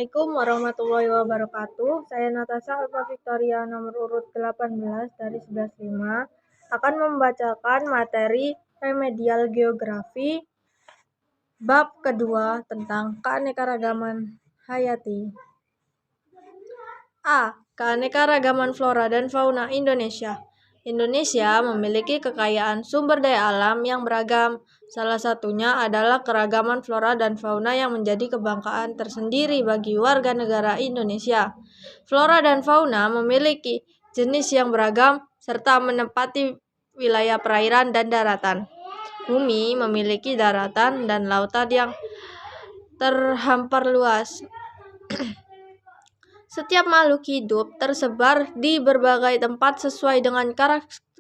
Assalamualaikum warahmatullahi wabarakatuh. Saya Natasha Alfa Victoria nomor urut 18 dari 11.5 akan membacakan materi remedial geografi bab kedua tentang keanekaragaman hayati. A. Keanekaragaman flora dan fauna Indonesia. Indonesia memiliki kekayaan sumber daya alam yang beragam. Salah satunya adalah keragaman flora dan fauna yang menjadi kebanggaan tersendiri bagi warga negara Indonesia. Flora dan fauna memiliki jenis yang beragam serta menempati wilayah perairan dan daratan. Bumi memiliki daratan dan lautan yang terhampar luas. Setiap makhluk hidup tersebar di berbagai tempat sesuai dengan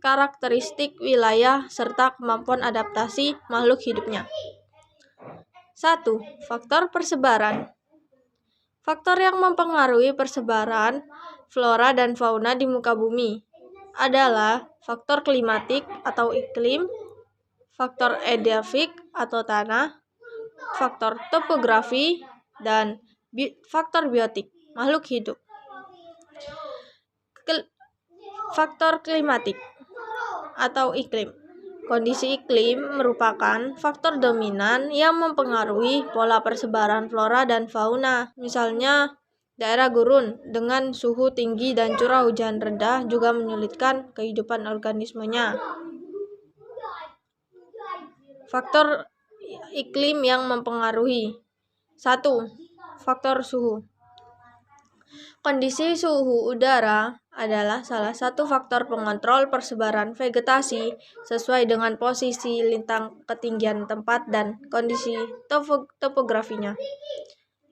karakteristik wilayah serta kemampuan adaptasi makhluk hidupnya. 1. Faktor persebaran. Faktor yang mempengaruhi persebaran flora dan fauna di muka bumi adalah faktor klimatik atau iklim, faktor edafik atau tanah, faktor topografi, dan faktor biotik makhluk hidup. Faktor klimatik atau iklim. Kondisi iklim merupakan faktor dominan yang mempengaruhi pola persebaran flora dan fauna. Misalnya, daerah gurun dengan suhu tinggi dan curah hujan rendah juga menyulitkan kehidupan organismenya. Faktor iklim yang mempengaruhi. 1. Faktor suhu. Kondisi suhu udara adalah salah satu faktor pengontrol persebaran vegetasi sesuai dengan posisi lintang, ketinggian tempat, dan kondisi topografinya.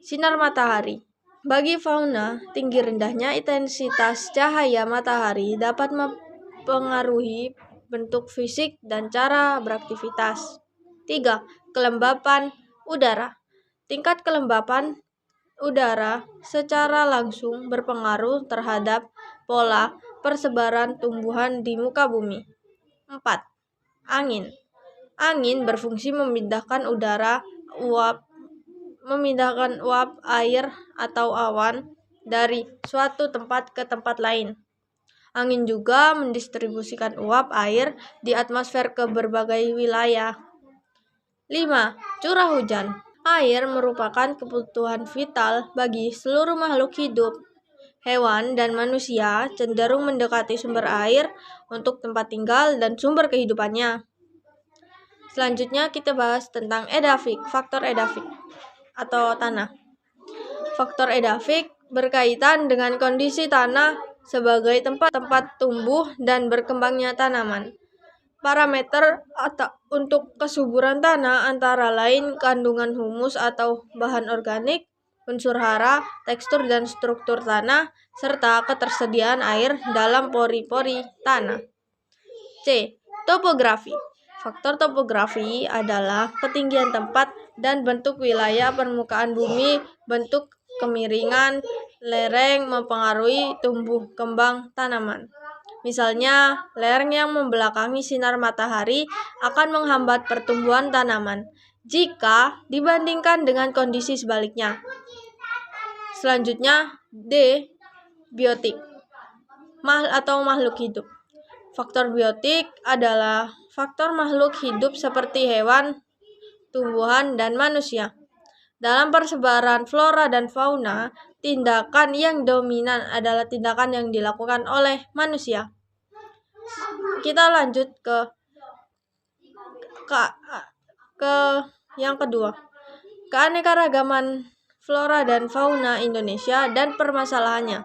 Sinar matahari. Bagi fauna, tinggi rendahnya intensitas cahaya matahari dapat mempengaruhi bentuk fisik dan cara beraktivitas. 3. Kelembapan udara. Tingkat kelembapan udara secara langsung berpengaruh terhadap pola persebaran tumbuhan di muka bumi. 4. Angin. Angin berfungsi memindahkan uap air atau awan dari suatu tempat ke tempat lain. Angin juga mendistribusikan uap air di atmosfer ke berbagai wilayah. 5. Curah hujan. Air merupakan kebutuhan vital bagi seluruh makhluk hidup. Hewan dan manusia cenderung mendekati sumber air untuk tempat tinggal dan sumber kehidupannya. Selanjutnya kita bahas tentang edafik, faktor edafik atau tanah. Faktor edafik berkaitan dengan kondisi tanah sebagai tempat tumbuh dan berkembangnya tanaman. Parameter untuk kesuburan tanah antara lain kandungan humus atau bahan organik, unsur hara, tekstur dan struktur tanah, serta ketersediaan air dalam pori-pori tanah. C. Topografi. Faktor topografi adalah ketinggian tempat dan bentuk wilayah permukaan bumi. Bentuk kemiringan lereng mempengaruhi tumbuh kembang tanaman. Misalnya, lereng yang membelakangi sinar matahari akan menghambat pertumbuhan tanaman jika dibandingkan dengan kondisi sebaliknya. Selanjutnya, D. Biotik atau makhluk hidup. Faktor biotik adalah faktor makhluk hidup seperti hewan, tumbuhan, dan manusia. Dalam persebaran flora dan fauna, tindakan yang dominan adalah tindakan yang dilakukan oleh manusia. Kita lanjut ke yang kedua. Keanekaragaman flora dan fauna Indonesia dan permasalahannya.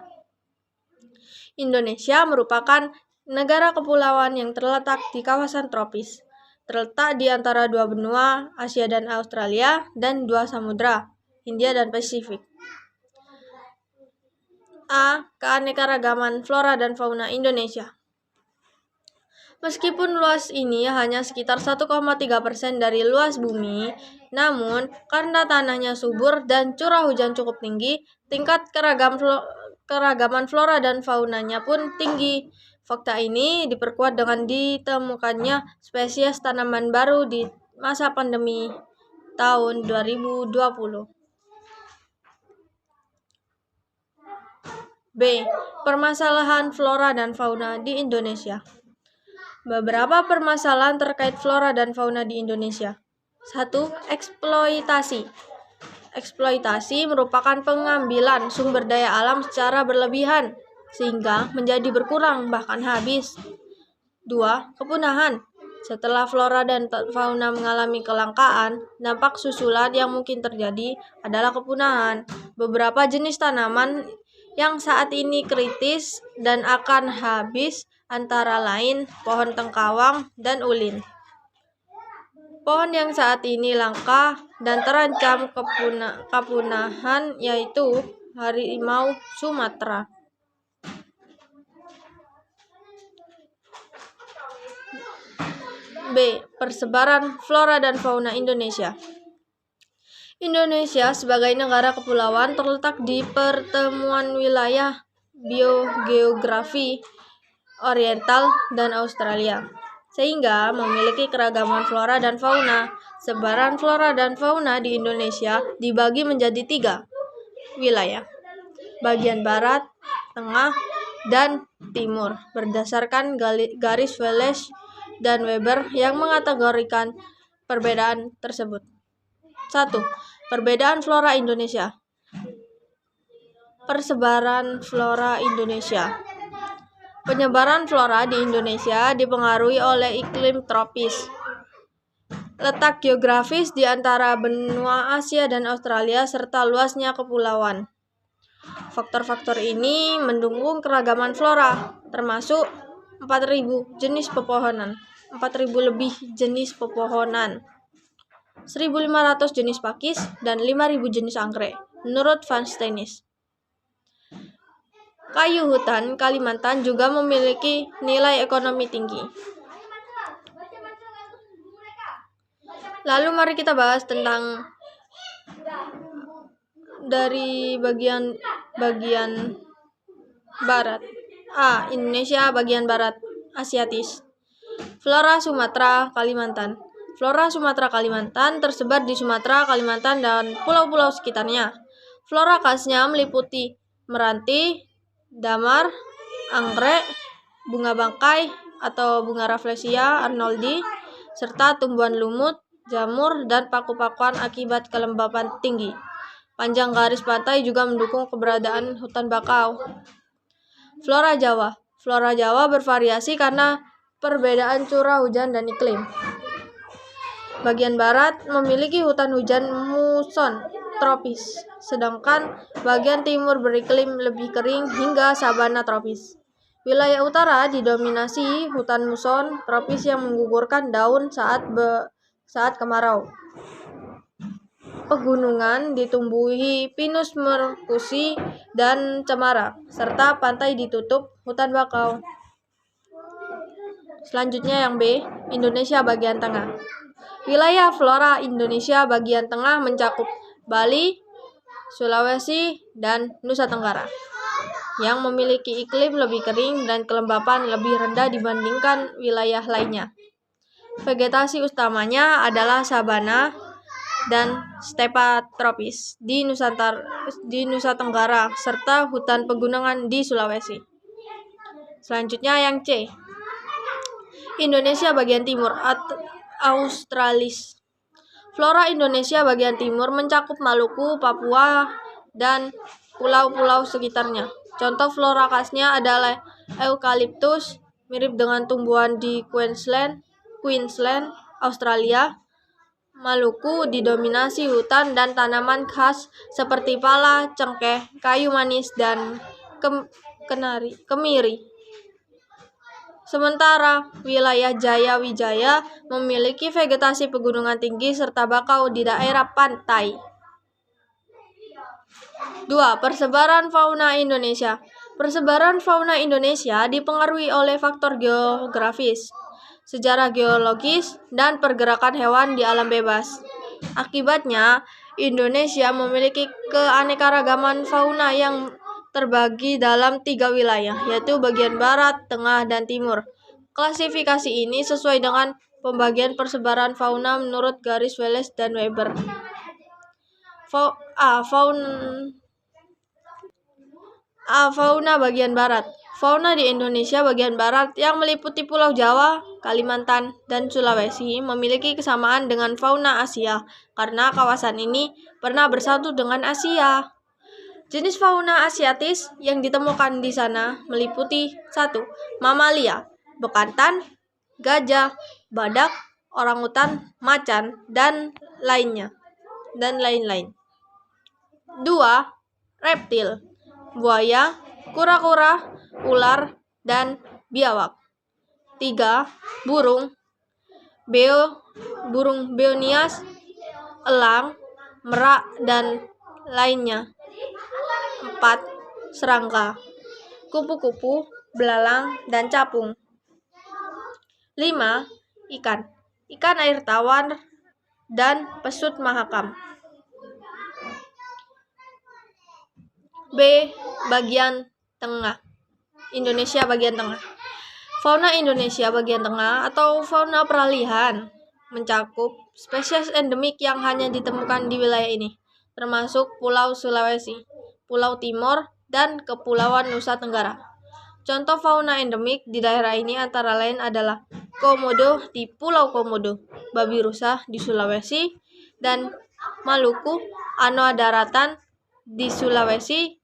Indonesia merupakan negara kepulauan yang terletak di kawasan tropis. Terletak di antara dua benua, Asia dan Australia, dan dua samudra, Hindia dan Pasifik. A. Keanekaragaman flora dan fauna Indonesia. Meskipun luas ini hanya sekitar 1,3% dari luas bumi, namun karena tanahnya subur dan curah hujan cukup tinggi, tingkat keragaman flora dan faunanya pun tinggi. Fakta ini diperkuat dengan ditemukannya spesies tanaman baru di masa pandemi tahun 2020. B. Permasalahan flora dan fauna di Indonesia. Beberapa permasalahan terkait flora dan fauna di Indonesia. 1. Eksploitasi. Eksploitasi merupakan pengambilan sumber daya alam secara berlebihan, sehingga menjadi berkurang bahkan habis. 2. Kepunahan. Setelah flora dan fauna mengalami kelangkaan, dampak susulan yang mungkin terjadi adalah kepunahan. Beberapa jenis tanaman yang saat ini kritis dan akan habis antara lain pohon tengkawang dan ulin. Pohon yang saat ini langka dan terancam kepunahan yaitu harimau Sumatera. B. Persebaran flora dan fauna Indonesia. Indonesia sebagai negara kepulauan terletak di pertemuan wilayah biogeografi Oriental dan Australia, sehingga memiliki keragaman flora dan fauna. Sebaran flora dan fauna di Indonesia dibagi menjadi 3 wilayah, bagian barat, tengah, dan timur, berdasarkan garis Wallace dan Weber yang mengategorikan perbedaan tersebut. 1. Perbedaan flora Indonesia. Persebaran flora Indonesia. Penyebaran flora di Indonesia dipengaruhi oleh iklim tropis. Letak geografis di antara benua Asia dan Australia serta luasnya kepulauan. Faktor-faktor ini mendukung keragaman flora, termasuk 4.000 jenis pepohonan, 4.000 lebih jenis pepohonan, 1.500 jenis pakis, dan 5.000 jenis anggrek, menurut Van Steenis. Kayu hutan Kalimantan juga memiliki nilai ekonomi tinggi. Lalu mari kita bahas tentang dari bagian barat. A. Indonesia bagian barat Asiatis. Flora Sumatera Kalimantan. Flora Sumatera Kalimantan tersebar di Sumatera, Kalimantan, dan pulau-pulau sekitarnya. Flora khasnya meliputi meranti, damar, anggrek, bunga bangkai atau bunga Rafflesia arnoldii, serta tumbuhan lumut, jamur, dan paku-pakuan akibat kelembapan tinggi. Panjang garis pantai juga mendukung keberadaan hutan bakau. Flora Jawa. Flora Jawa bervariasi karena perbedaan curah hujan dan iklim. Bagian barat memiliki hutan hujan muson tropis, sedangkan bagian timur beriklim lebih kering hingga sabana tropis. Wilayah utara didominasi hutan muson tropis yang menggugurkan daun saat kemarau. Pegunungan ditumbuhi pinus merkusi dan cemara, serta pantai ditutup hutan bakau. Selanjutnya yang B, Indonesia bagian tengah. Wilayah flora Indonesia bagian tengah mencakup Bali, Sulawesi, dan Nusa Tenggara, yang memiliki iklim lebih kering dan kelembapan lebih rendah dibandingkan wilayah lainnya. Vegetasi utamanya adalah sabana dan stepa tropis di Nusa Tenggara, serta hutan pegunungan di Sulawesi. Selanjutnya yang C, Indonesia bagian timur Australis. Flora Indonesia bagian timur mencakup Maluku, Papua, dan pulau-pulau sekitarnya. Contoh flora khasnya adalah eukaliptus, mirip dengan tumbuhan di Queensland, Australia. Maluku didominasi hutan dan tanaman khas seperti pala, cengkeh, kayu manis, dan kemiri. Sementara wilayah Jaya Wijaya memiliki vegetasi pegunungan tinggi serta bakau di daerah pantai. 2. Persebaran fauna Indonesia. Persebaran fauna Indonesia dipengaruhi oleh faktor geografis, sejarah geologis, dan pergerakan hewan di alam bebas. Akibatnya, Indonesia memiliki keanekaragaman fauna yang terbagi dalam 3 wilayah, yaitu bagian barat, tengah, dan timur. Klasifikasi ini sesuai dengan pembagian persebaran fauna menurut garis Wallace dan Weber. Fauna bagian barat. Fauna di Indonesia bagian barat yang meliputi Pulau Jawa, Kalimantan, dan Sulawesi memiliki kesamaan dengan fauna Asia karena kawasan ini pernah bersatu dengan Asia. Jenis fauna asiatis yang ditemukan di sana meliputi 1. Mamalia, bekantan, gajah, badak, orangutan, macan, dan lain-lain. 2. Reptil, buaya, kura-kura, ular, dan biawak. 3. Burung beonias, elang, merak, dan lainnya. 4. Serangga, kupu-kupu, belalang, dan capung. 5. Ikan air tawar, dan pesut mahakam. B. Bagian tengah. Indonesia bagian tengah. Fauna Indonesia bagian tengah atau fauna peralihan mencakup spesies endemik yang hanya ditemukan di wilayah ini, termasuk Pulau Sulawesi, Pulau Timor, dan Kepulauan Nusa Tenggara. Contoh fauna endemik di daerah ini antara lain adalah komodo di Pulau Komodo, babi rusa di Sulawesi, dan Maluku, anoa daratan di Sulawesi,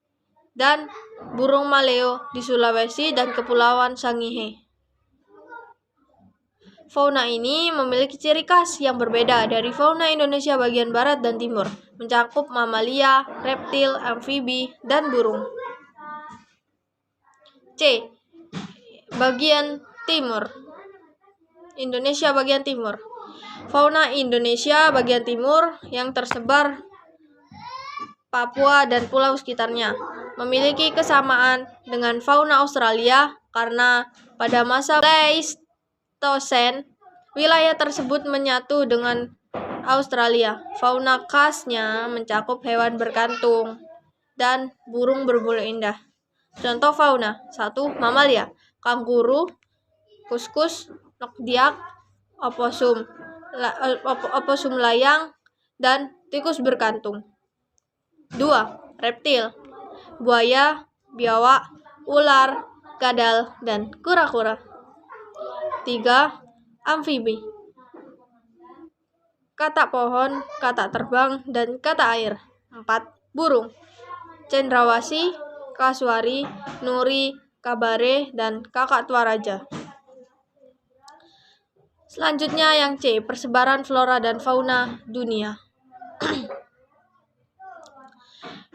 dan burung maleo di Sulawesi dan Kepulauan Sangihe. Fauna ini memiliki ciri khas yang berbeda dari fauna Indonesia bagian barat dan timur, mencakup mamalia, reptil, amfibi, dan burung. C. Bagian timur. Indonesia bagian timur. Fauna Indonesia bagian timur yang tersebar Papua dan pulau sekitarnya memiliki kesamaan dengan fauna Australia karena pada masa Pleistosen wilayah tersebut menyatu dengan Australia. Fauna khasnya mencakup hewan berkantung dan burung berbulu indah. Contoh fauna: 1. Mamalia, kanguru, kuskus, nokdiak, oposum layang, dan tikus berkantung. 2. Reptil, buaya, biawak, ular, kadal, dan kura-kura. 3. Amfibi, katak pohon, katak terbang, dan katak air. 4. Burung, cendrawasih, kasuari, nuri, kabare, dan kakak tua raja. Selanjutnya yang C, persebaran flora dan fauna dunia.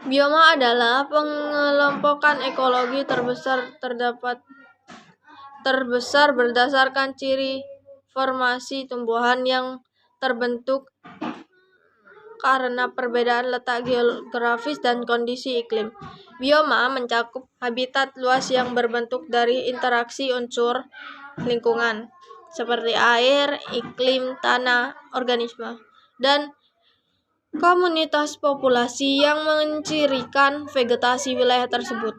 Bioma adalah pengelompokan ekologi terbesar berdasarkan ciri formasi tumbuhan yang terbentuk karena perbedaan letak geografis dan kondisi iklim. Bioma mencakup habitat luas yang berbentuk dari interaksi unsur lingkungan seperti air, iklim, tanah, organisme, dan komunitas populasi yang mencirikan vegetasi wilayah tersebut.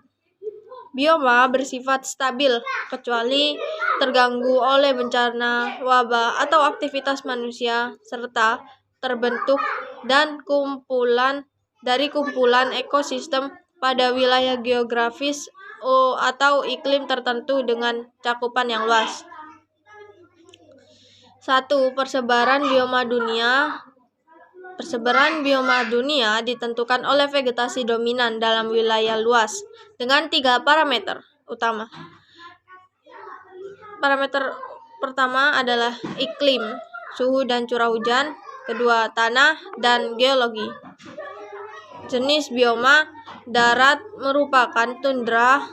Bioma bersifat stabil kecuali terganggu oleh bencana, wabah, atau aktivitas manusia, serta terbentuk dan kumpulan ekosistem pada wilayah geografis atau iklim tertentu dengan cakupan yang luas. 1. Persebaran bioma dunia. Persebaran bioma dunia ditentukan oleh vegetasi dominan dalam wilayah luas dengan 3 parameter utama. Parameter pertama adalah iklim, suhu dan curah hujan. Kedua, tanah dan geologi. Jenis bioma darat merupakan tundra,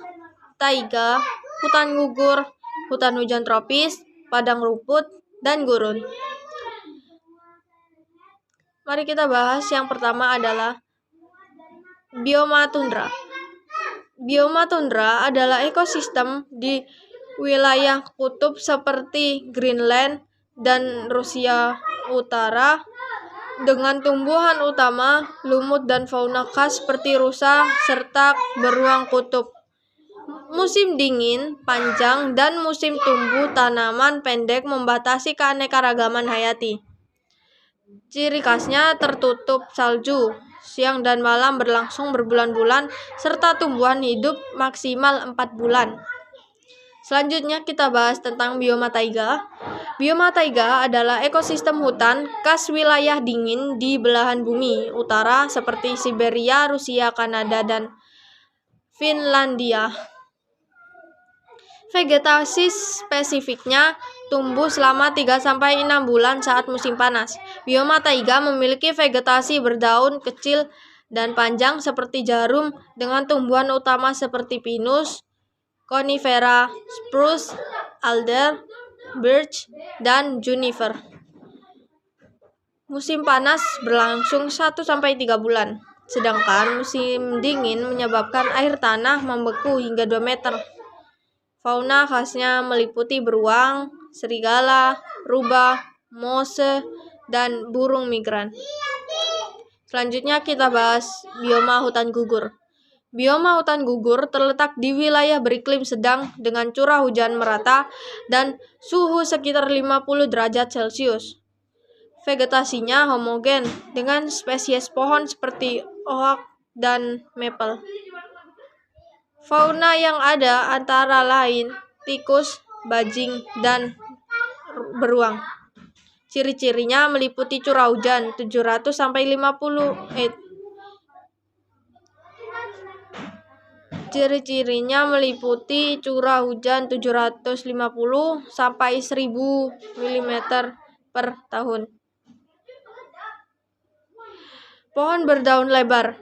taiga, hutan gugur, hutan hujan tropis, padang rumput, dan gurun. Mari kita bahas yang pertama adalah bioma tundra. Bioma tundra adalah ekosistem di wilayah kutub seperti Greenland dan Rusia Utara dengan tumbuhan utama, lumut, dan fauna khas seperti rusa serta beruang kutub. Musim dingin panjang dan musim tumbuh tanaman pendek membatasi keanekaragaman hayati. Ciri khasnya tertutup salju siang dan malam berlangsung berbulan-bulan, serta tumbuhan hidup maksimal 4 bulan. Selanjutnya kita bahas tentang bioma taiga. Bioma taiga adalah ekosistem hutan khas wilayah dingin di belahan bumi utara seperti Siberia, Rusia, Kanada, dan Finlandia. Vegetasi spesifiknya tumbuh selama 3-6 bulan saat musim panas. Bioma taiga memiliki vegetasi berdaun kecil dan panjang seperti jarum dengan tumbuhan utama seperti pinus, conifera, spruce, alder, birch, dan juniper. Musim panas berlangsung 1-3 bulan, sedangkan musim dingin menyebabkan air tanah membeku hingga 2 meter. Fauna khasnya meliputi beruang, serigala, rubah, mose, dan burung migran. Selanjutnya kita bahas bioma hutan gugur. Bioma hutan gugur terletak di wilayah beriklim sedang dengan curah hujan merata dan suhu sekitar 50 derajat Celcius. Vegetasinya homogen dengan spesies pohon seperti oak dan maple. Fauna yang ada antara lain tikus, bajing, dan beruang. Ciri-cirinya meliputi curah hujan 750 sampai 1000 mm per tahun. Pohon berdaun lebar.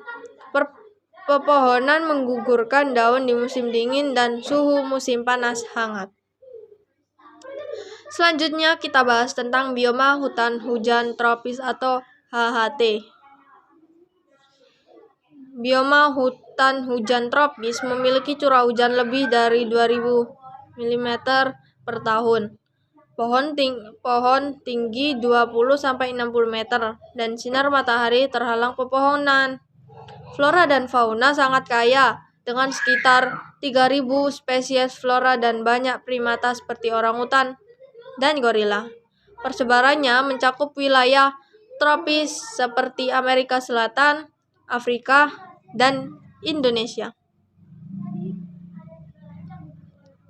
Pepohonan menggugurkan daun di musim dingin dan suhu musim panas hangat. Selanjutnya kita bahas tentang bioma hutan hujan tropis atau HHT. Bioma hutan hujan tropis memiliki curah hujan lebih dari 2000 mm per tahun. Pohon tinggi 20-60 meter dan sinar matahari terhalang pepohonan. Flora dan fauna sangat kaya dengan sekitar 3000 spesies flora dan banyak primata seperti orangutan dan gorila. Persebarannya mencakup wilayah tropis seperti Amerika Selatan, Afrika, dan Indonesia.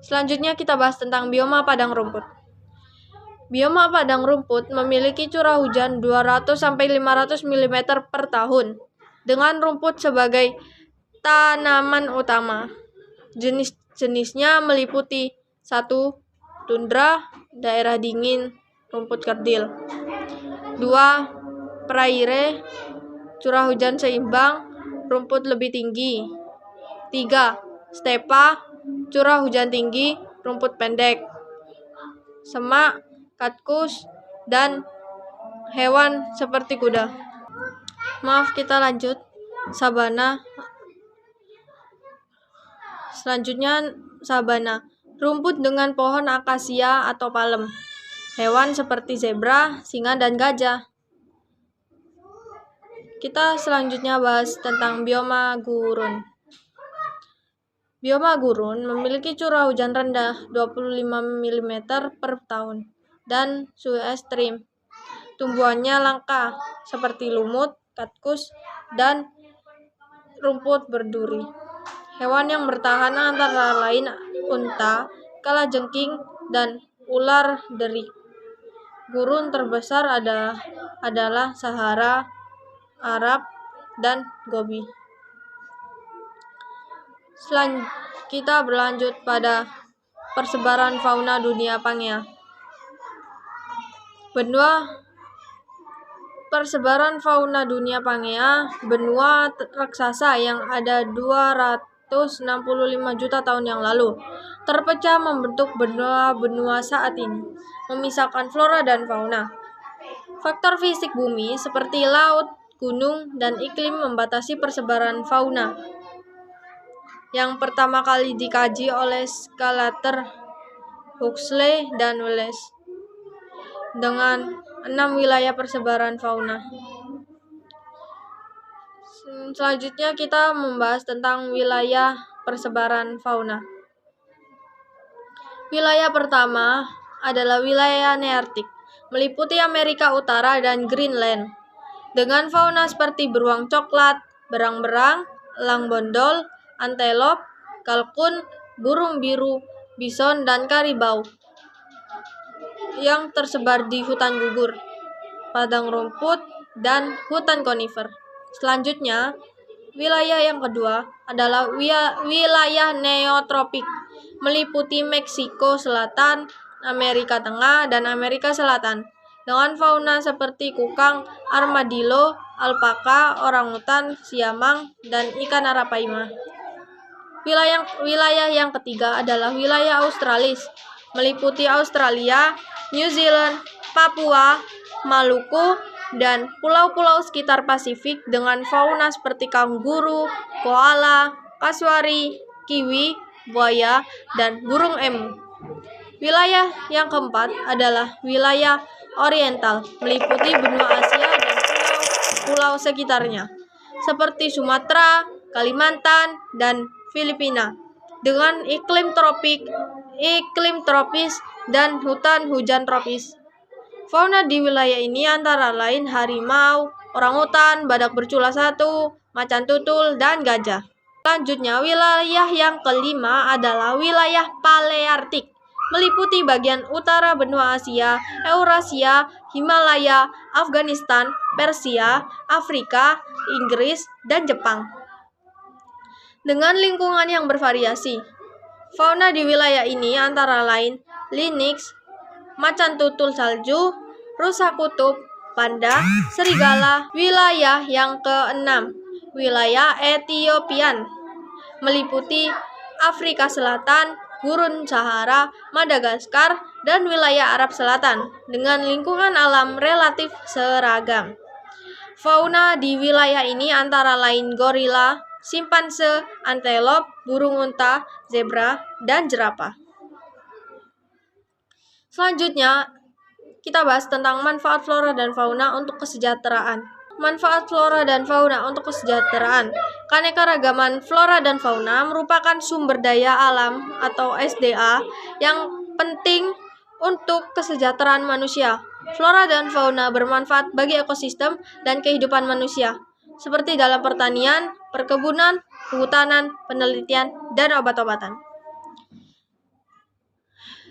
Selanjutnya kita bahas tentang bioma padang rumput. Bioma padang rumput memiliki curah hujan 200-500 mm per tahun dengan rumput sebagai tanaman utama. Jenis-jenisnya meliputi 1. Tundra, daerah dingin, rumput kerdil. 2. Prairie, curah hujan seimbang, rumput lebih tinggi. 3. Stepa, curah hujan tinggi, rumput pendek. Semak, katkus, dan hewan seperti kuda. Kita lanjut. Sabana. Selanjutnya sabana. Rumput dengan pohon akasia atau palem. Hewan seperti zebra, singa, dan gajah. Kita selanjutnya bahas tentang bioma gurun. Bioma gurun memiliki curah hujan rendah 25 mm per tahun dan suhu ekstrim. Tumbuhannya langka seperti lumut, katkus, dan rumput berduri. Hewan yang bertahan antara lain unta, kalajengking, dan ular derik. Gurun terbesar adalah Sahara, Arab, dan Gobi. Kita berlanjut pada persebaran fauna dunia Pangea. Persebaran fauna dunia Pangea, benua raksasa yang ada 265 juta tahun yang lalu, terpecah membentuk benua-benua saat ini, memisahkan flora dan fauna. Faktor fisik bumi seperti laut, gunung, dan iklim membatasi persebaran fauna. Yang pertama kali dikaji oleh Scalater, Huxley, dan Wallace dengan 6 wilayah persebaran fauna. Selanjutnya kita membahas tentang wilayah persebaran fauna. Wilayah pertama adalah wilayah Nearktik, meliputi Amerika Utara dan Greenland. dengan fauna seperti beruang coklat, berang-berang, elang bondol, antelop, kalkun, burung biru, bison, dan karibau yang tersebar di hutan gugur, padang rumput, dan hutan konifer. Selanjutnya, wilayah yang kedua adalah wilayah neotropik, meliputi Meksiko Selatan, Amerika Tengah, dan Amerika Selatan, dengan fauna seperti kukang, armadillo, alpaka, orangutan, siamang, dan ikan arapaima. Wilayah yang ketiga adalah wilayah Australis, meliputi Australia, New Zealand, Papua, Maluku, dan pulau-pulau sekitar Pasifik dengan fauna seperti kanguru, koala, kasuari, kiwi, buaya, dan burung emu. Wilayah yang keempat adalah wilayah Oriental, meliputi benua Asia dan pulau-pulau sekitarnya, seperti Sumatera, Kalimantan, dan Filipina, dengan iklim tropis, dan hutan hujan tropis. Fauna di wilayah ini antara lain harimau, orangutan, badak bercula 1, macan tutul, dan gajah. Selanjutnya, wilayah yang kelima adalah wilayah Paleartik, meliputi bagian utara benua Asia, Eurasia, Himalaya, Afghanistan, Persia, Afrika, Inggris, dan Jepang. Dengan lingkungan yang bervariasi, fauna di wilayah ini antara lain lynx, macan tutul salju, rusa kutub, panda, serigala. Wilayah yang keenam, wilayah Etiopian, meliputi Afrika Selatan, Gurun Sahara, Madagaskar, dan wilayah Arab Selatan, dengan lingkungan alam relatif seragam. Fauna di wilayah ini antara lain gorila, simpanse, antelop, burung unta, zebra, dan jerapah. Selanjutnya, kita bahas tentang manfaat flora dan fauna untuk kesejahteraan. Manfaat flora dan fauna untuk kesejahteraan. Keanekaragaman flora dan fauna merupakan sumber daya alam atau SDA yang penting untuk kesejahteraan manusia. Flora dan fauna bermanfaat bagi ekosistem dan kehidupan manusia, seperti dalam pertanian, perkebunan, kehutanan, penelitian, dan obat-obatan.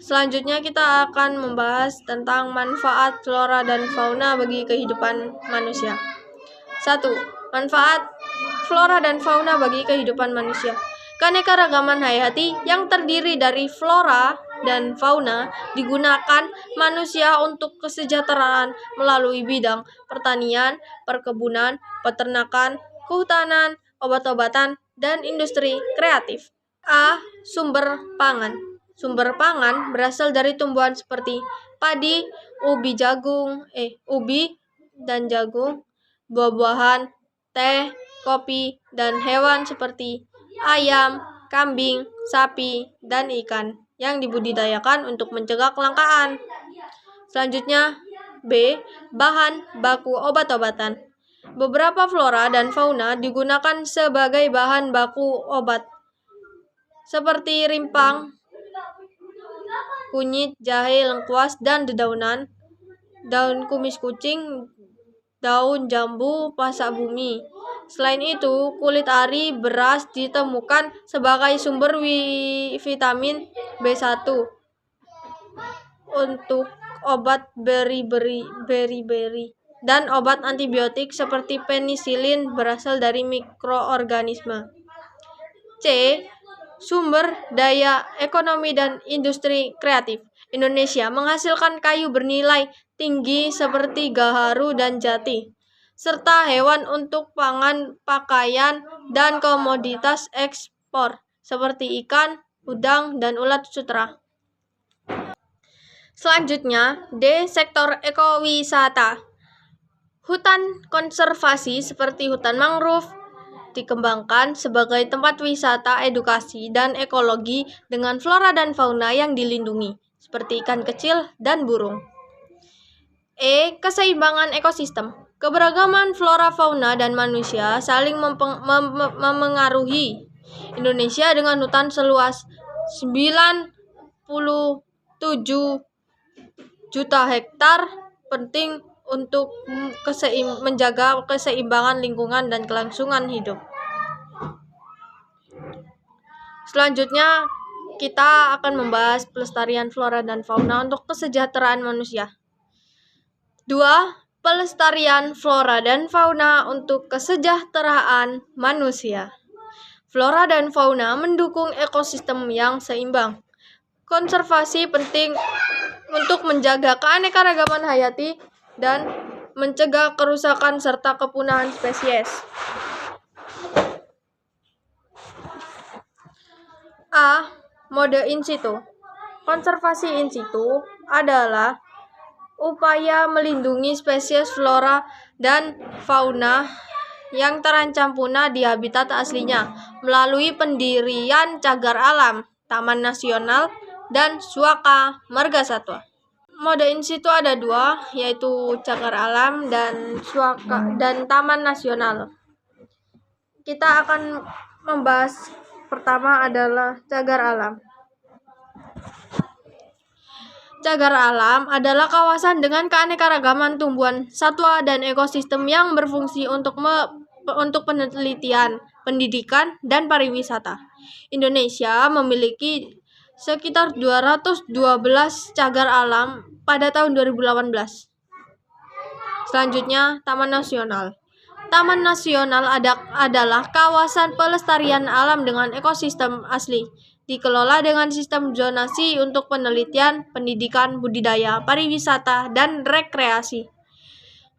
Selanjutnya kita akan membahas tentang manfaat flora dan fauna bagi kehidupan manusia. 1. Manfaat flora dan fauna bagi kehidupan manusia. Keanekaragaman hayati yang terdiri dari flora dan fauna digunakan manusia untuk kesejahteraan melalui bidang pertanian, perkebunan, peternakan, kehutanan, obat-obatan, dan industri kreatif. A. Sumber pangan. Sumber pangan berasal dari tumbuhan seperti padi, ubi dan jagung, buah-buahan, teh, kopi, dan hewan seperti ayam, kambing, sapi, dan ikan yang dibudidayakan untuk mencegah kelangkaan. Selanjutnya, B. Bahan baku obat-obatan. Beberapa flora dan fauna digunakan sebagai bahan baku obat, seperti rimpang, kunyit, jahe, lengkuas, dan dedaunan, daun kumis kucing, daun jambu, pasak bumi. Selain itu, kulit ari beras ditemukan sebagai sumber vitamin B1 untuk obat beri-beri dan obat antibiotik seperti penisilin berasal dari mikroorganisme. C. Sumber daya ekonomi dan industri kreatif. Indonesia menghasilkan kayu bernilai tinggi seperti gaharu dan jati, serta hewan untuk pangan, pakaian, dan komoditas ekspor seperti ikan, udang, dan ulat sutra. Selanjutnya, D. Sektor ekowisata. Hutan konservasi seperti hutan mangrove dikembangkan sebagai tempat wisata, edukasi, dan ekologi dengan flora dan fauna yang dilindungi, seperti ikan kecil dan burung. E. Keseimbangan ekosistem. Keberagaman flora, fauna, dan manusia saling memengaruhi. Indonesia dengan hutan seluas 97 juta hektar penting untuk menjaga keseimbangan lingkungan dan kelangsungan hidup. Selanjutnya, kita akan membahas pelestarian flora dan fauna untuk kesejahteraan manusia. 2. Pelestarian flora dan fauna untuk kesejahteraan manusia. Flora dan fauna mendukung ekosistem yang seimbang. Konservasi penting untuk menjaga keanekaragaman hayati dan mencegah kerusakan serta kepunahan spesies. A. Mode in situ. Konservasi in situ adalah upaya melindungi spesies flora dan fauna yang terancam punah di habitat aslinya melalui pendirian cagar alam, taman nasional, dan suaka marga satwa. Mode in situ ada 2, yaitu cagar alam dan suaka dan taman nasional. Kita akan membahas pertama adalah cagar alam. Cagar alam adalah kawasan dengan keanekaragaman tumbuhan, satwa, dan ekosistem yang berfungsi untuk penelitian, pendidikan, dan pariwisata. Indonesia memiliki sekitar 212 cagar alam pada tahun 2018. Selanjutnya, Taman Nasional. Taman Nasional adalah kawasan pelestarian alam dengan ekosistem asli, dikelola dengan sistem zonasi untuk penelitian, pendidikan, budidaya, pariwisata, dan rekreasi.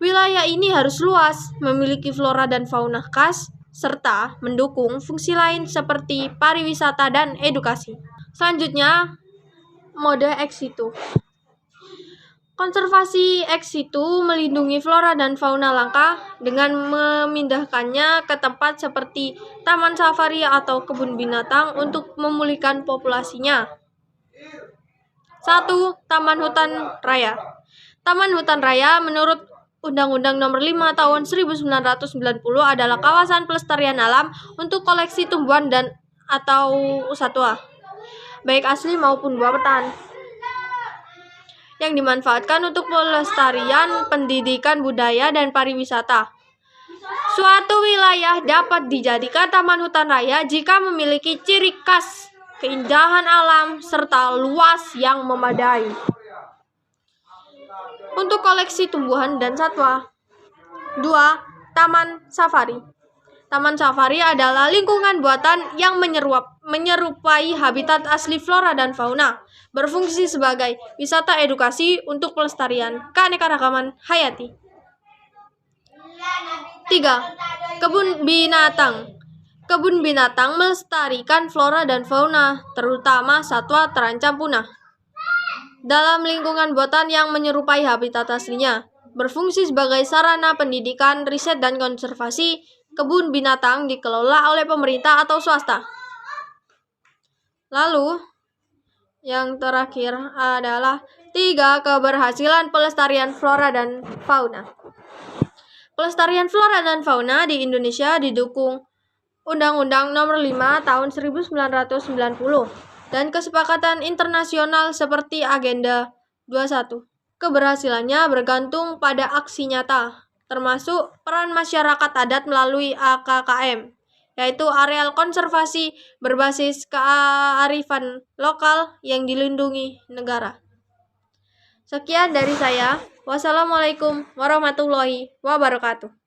Wilayah ini harus luas, memiliki flora dan fauna khas, serta mendukung fungsi lain seperti pariwisata dan edukasi. Selanjutnya, mode ex situ. Konservasi ex situ melindungi flora dan fauna langka dengan memindahkannya ke tempat seperti taman safari atau kebun binatang untuk memulihkan populasinya. 1. Taman Hutan Raya. Taman Hutan Raya menurut Undang-Undang Nomor 5 Tahun 1990 adalah kawasan pelestarian alam untuk koleksi tumbuhan dan atau satwa, baik asli maupun buatan, yang dimanfaatkan untuk pelestarian, pendidikan, budaya, dan pariwisata. Suatu wilayah dapat dijadikan taman hutan raya jika memiliki ciri khas, keindahan alam, serta luas yang memadai untuk koleksi tumbuhan dan satwa. 2. Taman Safari. Taman safari adalah lingkungan buatan yang menyerupai habitat asli flora dan fauna, berfungsi sebagai wisata edukasi untuk pelestarian keanekaragaman hayati. 3. Kebun binatang. Kebun binatang melestarikan flora dan fauna, terutama satwa terancam punah, dalam lingkungan buatan yang menyerupai habitat aslinya, berfungsi sebagai sarana pendidikan, riset, dan konservasi. Kebun binatang dikelola oleh pemerintah atau swasta. Lalu, yang terakhir adalah 3. Keberhasilan pelestarian flora dan fauna. Pelestarian flora dan fauna di Indonesia didukung Undang-Undang Nomor 5 Tahun 1990 dan kesepakatan internasional seperti Agenda 21. Keberhasilannya bergantung pada aksi nyata, termasuk peran masyarakat adat melalui AKKM, yaitu areal konservasi berbasis kearifan lokal yang dilindungi negara. Sekian dari saya. Wassalamualaikum warahmatullahi wabarakatuh.